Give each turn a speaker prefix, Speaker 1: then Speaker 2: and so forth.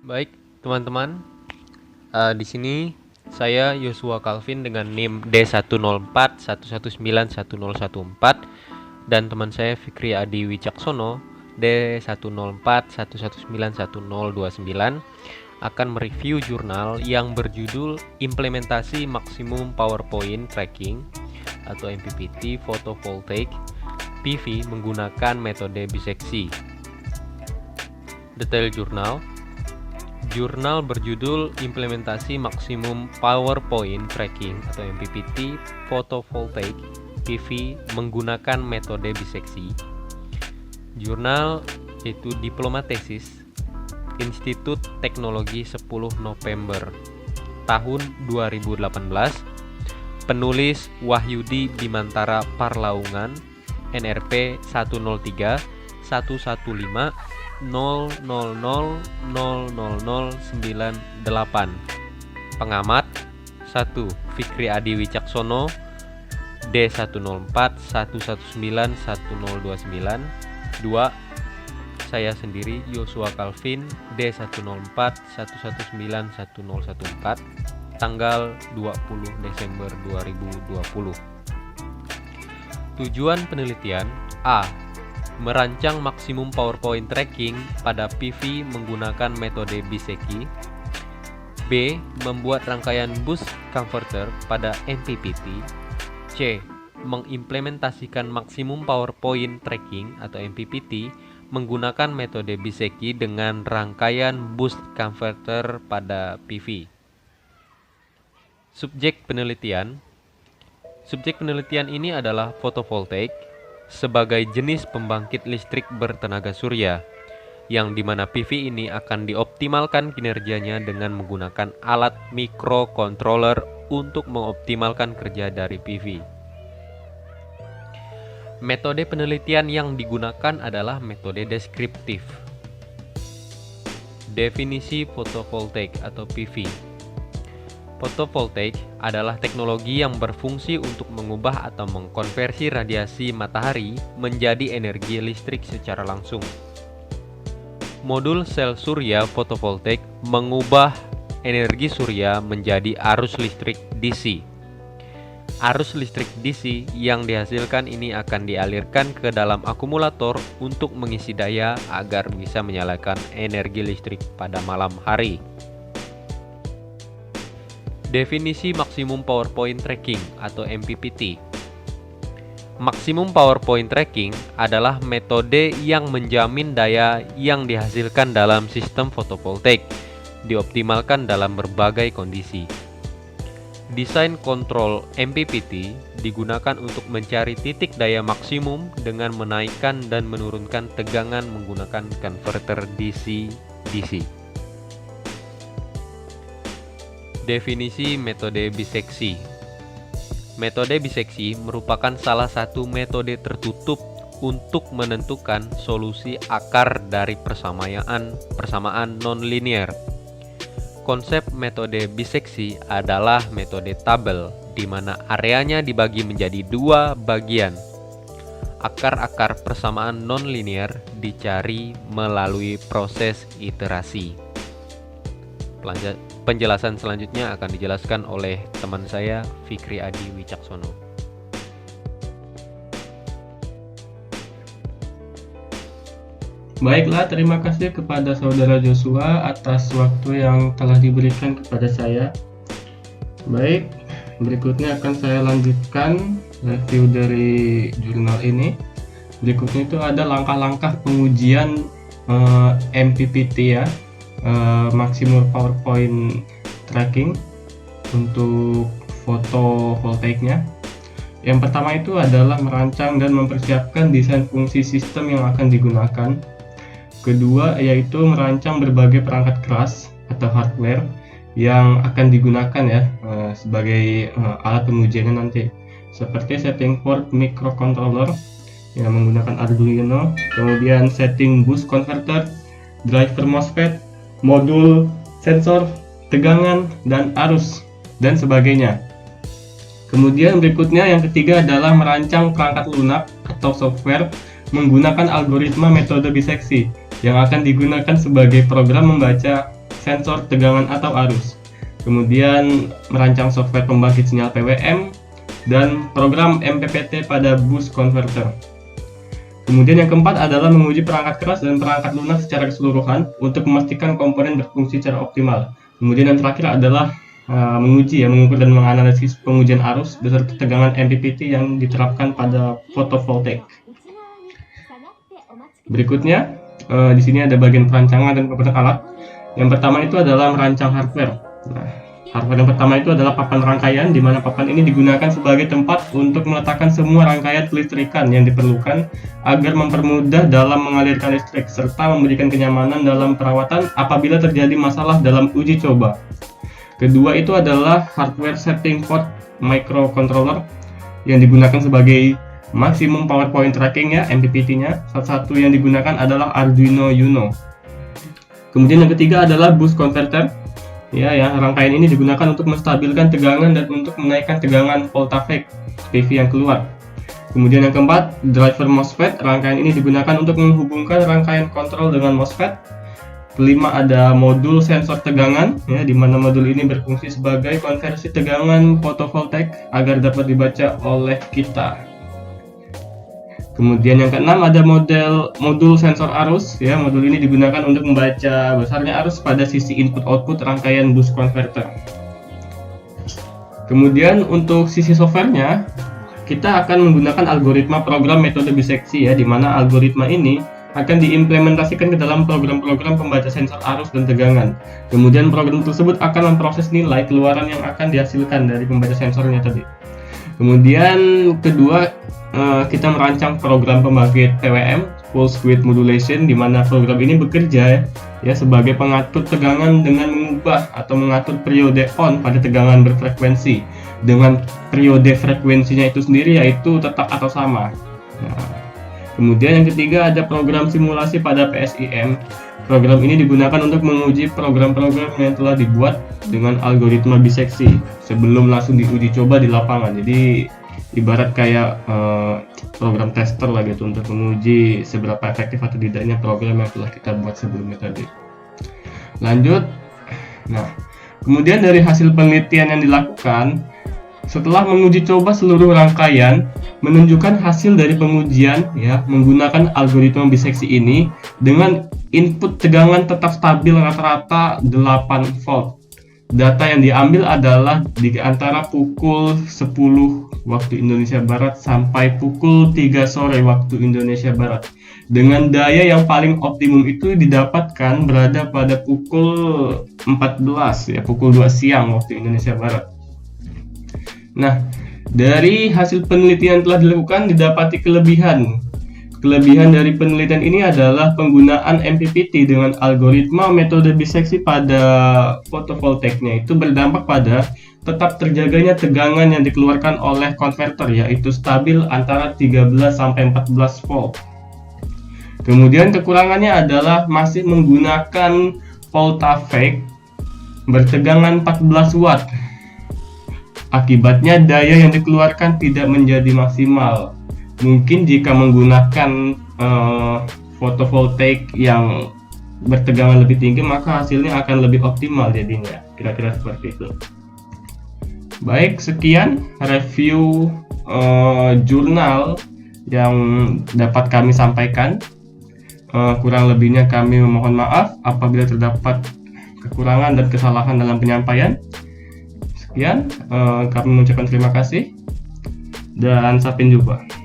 Speaker 1: Baik, teman-teman, di sini saya Yosua Calvin dengan NIM D10411911014 dan teman saya Fikri Adi Wicaksono D10411911029 akan mereview jurnal yang berjudul Implementasi Maksimum PowerPoint Tracking atau MPPT Photovoltaic PV menggunakan metode biseksi. Detail jurnal. Jurnal berjudul Implementasi Maksimum PowerPoint Tracking atau MPPT Photovoltaic PV menggunakan metode biseksi. Jurnal yaitu Diploma Tesis Institut Teknologi 10 November tahun 2018. Penulis Wahyudi Bimantara Parlaungan, NRP 103 115 0000098. Pengamat 1. Fikri Adi Wicaksono D10411911029. 2. Saya sendiri Yosua Calvin D10411911014 tanggal 20 Desember 2020. Tujuan penelitian: A. Merancang maksimum PowerPoint tracking pada PV menggunakan metode biseksi. B. Membuat rangkaian boost converter pada MPPT. C. Mengimplementasikan maksimum PowerPoint tracking atau MPPT menggunakan metode biseksi dengan rangkaian boost converter pada PV. Subjek penelitian ini adalah fotovoltaik sebagai jenis pembangkit listrik bertenaga surya, yang dimana PV ini akan dioptimalkan kinerjanya dengan menggunakan alat microcontroller untuk mengoptimalkan kerja dari PV. Metode penelitian yang digunakan adalah metode deskriptif. Definisi fotovoltaik atau PV. Fotovoltaik adalah teknologi yang berfungsi untuk mengubah atau mengkonversi radiasi matahari menjadi energi listrik secara langsung. Modul sel surya fotovoltaik mengubah energi surya menjadi arus listrik DC. Arus listrik DC yang dihasilkan ini akan dialirkan ke dalam akumulator untuk mengisi daya agar bisa menyalakan energi listrik pada malam hari. Definisi maksimum PowerPoint tracking atau MPPT. Maksimum PowerPoint tracking adalah metode yang menjamin daya yang dihasilkan dalam sistem fotovoltaik dioptimalkan dalam berbagai kondisi. Desain kontrol MPPT digunakan untuk mencari titik daya maksimum dengan menaikkan dan menurunkan tegangan menggunakan konverter DC-DC. Definisi metode biseksi. Metode biseksi merupakan salah satu metode tertutup untuk menentukan solusi akar dari persamaan nonlinear. Konsep metode biseksi adalah metode tabel, di mana areanya dibagi menjadi dua bagian. Akar-akar persamaan nonlinear dicari melalui proses iterasi. Penjelasan selanjutnya akan dijelaskan oleh teman saya Fikri Adi Wicaksono.
Speaker 2: Baiklah, terima kasih kepada saudara Joshua atas waktu yang telah diberikan kepada saya. Baik, berikutnya akan saya lanjutkan review dari jurnal ini. Berikutnya itu ada langkah-langkah pengujian MPPT ya. Maksimum PowerPoint tracking untuk fotovoltaiknya. Yang pertama itu adalah merancang dan mempersiapkan desain fungsi sistem yang akan digunakan. Kedua yaitu merancang berbagai perangkat keras atau hardware yang akan digunakan ya sebagai alat pengujiannya nanti, seperti setting port microcontroller yang menggunakan Arduino, kemudian setting boost converter, driver MOSFET, modul sensor, tegangan, dan arus, dan sebagainya. Kemudian berikutnya yang ketiga adalah merancang perangkat lunak atau software menggunakan algoritma metode biseksi yang akan digunakan sebagai program membaca sensor tegangan atau arus. Kemudian merancang software pembangkit sinyal PWM dan program MPPT pada bus converter. Kemudian yang keempat adalah menguji perangkat keras dan perangkat lunak secara keseluruhan untuk memastikan komponen berfungsi secara optimal. Kemudian yang terakhir adalah mengukur dan menganalisis pengujian arus beserta tegangan MPPT yang diterapkan pada fotovoltaik. Berikutnya, di sini ada bagian perancangan dan pembentukan alat. Yang pertama itu adalah merancang hardware. Hardware yang pertama itu adalah papan rangkaian, di mana papan ini digunakan sebagai tempat untuk meletakkan semua rangkaian kelistrikan yang diperlukan agar mempermudah dalam mengalirkan listrik serta memberikan kenyamanan dalam perawatan apabila terjadi masalah dalam uji coba. Kedua itu adalah hardware setting port microcontroller yang digunakan sebagai maximum power point tracking ya, MPPT-nya. Salah satu yang digunakan adalah Arduino Uno. Kemudian yang ketiga adalah bus converter. Ya, rangkaian ini digunakan untuk menstabilkan tegangan dan untuk menaikkan tegangan voltavek PV yang keluar. Kemudian yang keempat, driver MOSFET. Rangkaian ini digunakan untuk menghubungkan rangkaian kontrol dengan MOSFET. Kelima ada modul sensor tegangan, ya, di mana modul ini berfungsi sebagai konversi tegangan fotovoltaik agar dapat dibaca oleh kita. Kemudian yang keenam ada modul sensor arus, ya. Modul ini digunakan untuk membaca besarnya arus pada sisi input-output rangkaian bus converter. Kemudian untuk sisi softwarenya, kita akan menggunakan algoritma program metode biseksi, ya, di mana algoritma ini akan diimplementasikan ke dalam program-program pembaca sensor arus dan tegangan. Kemudian program tersebut akan memproses nilai keluaran yang akan dihasilkan dari pembaca sensornya tadi. Kemudian kedua, kita merancang program pembangkit PWM pulse width modulation, di mana program ini bekerja ya sebagai pengatur tegangan dengan mengubah atau mengatur periode on pada tegangan berfrekuensi dengan periode frekuensinya itu sendiri yaitu tetap atau sama. Nah, kemudian yang ketiga ada program simulasi pada PSIM. Program ini digunakan untuk menguji program-program yang telah dibuat dengan algoritma biseksi sebelum langsung diuji coba di lapangan. Jadi ibarat kayak program tester lah gitu untuk menguji seberapa efektif atau tidaknya program yang telah kita buat sebelumnya tadi. Lanjut. Nah, kemudian dari hasil penelitian yang dilakukan, setelah menguji coba seluruh rangkaian, menunjukkan hasil dari pengujian ya menggunakan algoritma biseksi ini dengan input tegangan tetap stabil rata-rata 8 volt. Data yang diambil adalah di antara pukul 10 waktu Indonesia Barat sampai pukul 3 sore waktu Indonesia Barat. Dengan daya yang paling optimum itu didapatkan berada pada pukul 14 ya, pukul 2 siang waktu Indonesia Barat. Nah, dari hasil penelitian telah dilakukan didapati kelebihan. Kelebihan dari penelitian ini adalah penggunaan MPPT dengan algoritma metode biseksi pada fotovoltaiknya itu berdampak pada tetap terjaganya tegangan yang dikeluarkan oleh konverter yaitu stabil antara 13 sampai 14 volt. Kemudian kekurangannya adalah masih menggunakan voltavek bertegangan 14 watt. Akibatnya daya yang dikeluarkan tidak menjadi maksimal. Mungkin jika menggunakan fotovoltaik yang bertegangan lebih tinggi maka hasilnya akan lebih optimal jadinya. Kira-kira seperti itu. Baik, sekian review jurnal yang dapat kami sampaikan. Kurang lebihnya kami memohon maaf apabila terdapat kekurangan dan kesalahan dalam penyampaian. Sekian, kami mengucapkan terima kasih dan sampai jumpa.